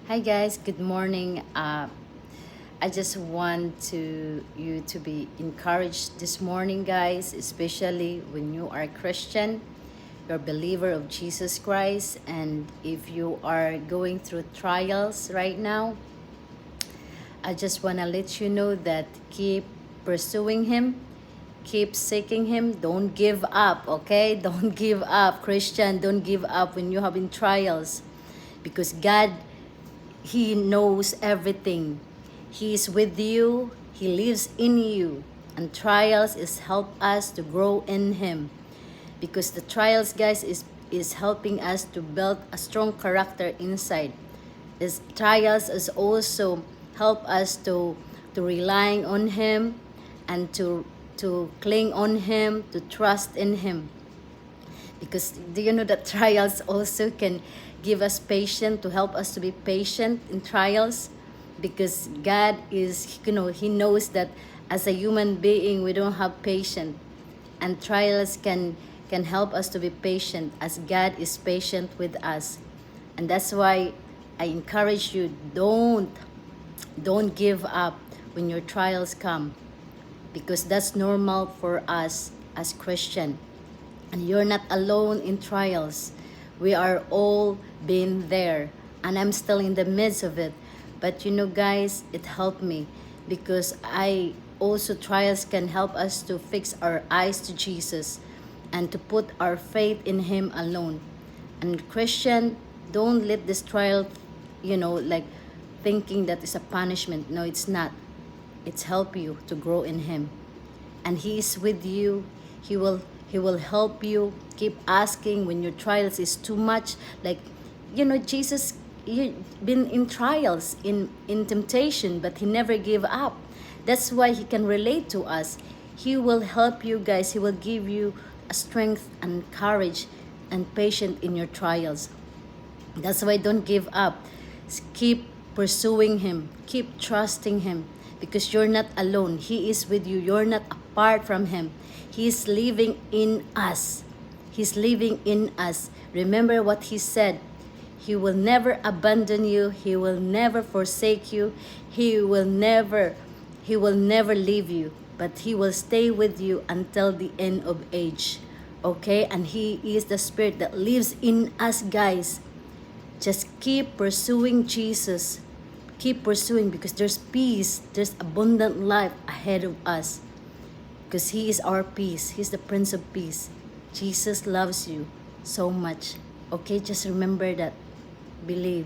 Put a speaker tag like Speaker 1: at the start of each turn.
Speaker 1: Hi guys, good morning. I just want you to be encouraged this morning, guys, especially when you are a Christian, you're a believer of Jesus Christ, and if you are going through trials right now, I just want to let you know that keep pursuing Him, keep seeking Him, don't give up, okay? Don't give up, Christian, don't give up when you have in trials, because God, He knows everything. He is with you. He lives in you. And trials is help us to grow in Him. Because the trials, guys, is helping us to build a strong character inside. This trials is also help us to relying on Him and to cling on Him, to trust in Him. Because do you know that trials also can give us patience, to help us to be patient in trials? Because God is, He knows that as a human being we don't have patience, and trials can help us to be patient as God is patient with us. And that's why I encourage you, don't give up when your trials come, because that's normal for us as Christian. And you're not alone in trials. We are all been there, and I'm still in the midst of it. But guys, it helped me, because I also trials can help us to fix our eyes to Jesus and to put our faith in Him alone. And Christian, don't let this trial, like thinking that it's a punishment. No, it's not. It's help you to grow in Him, and He is with you. He will help you. Keep asking when your trials is too much. Like, Jesus, he been in trials, in temptation, but He never gave up. That's why He can relate to us. He will help you, guys. He will give you a strength and courage and patience in your trials. That's why don't give up. Keep pursuing Him. Keep trusting Him, because you're not alone. He is with you. You're not apart from Him. He is living in us. He's living in us. Remember what He said. He will never abandon you. He will never forsake you. He will never leave you, but He will stay with you until the end of age. Okay? And He is the Spirit that lives in us, guys. Just keep pursuing Jesus. Keep pursuing, because there's peace, there's abundant life ahead of us. Because He is our peace. He's the Prince of Peace. Jesus loves you so much. Okay, just remember that. Believe.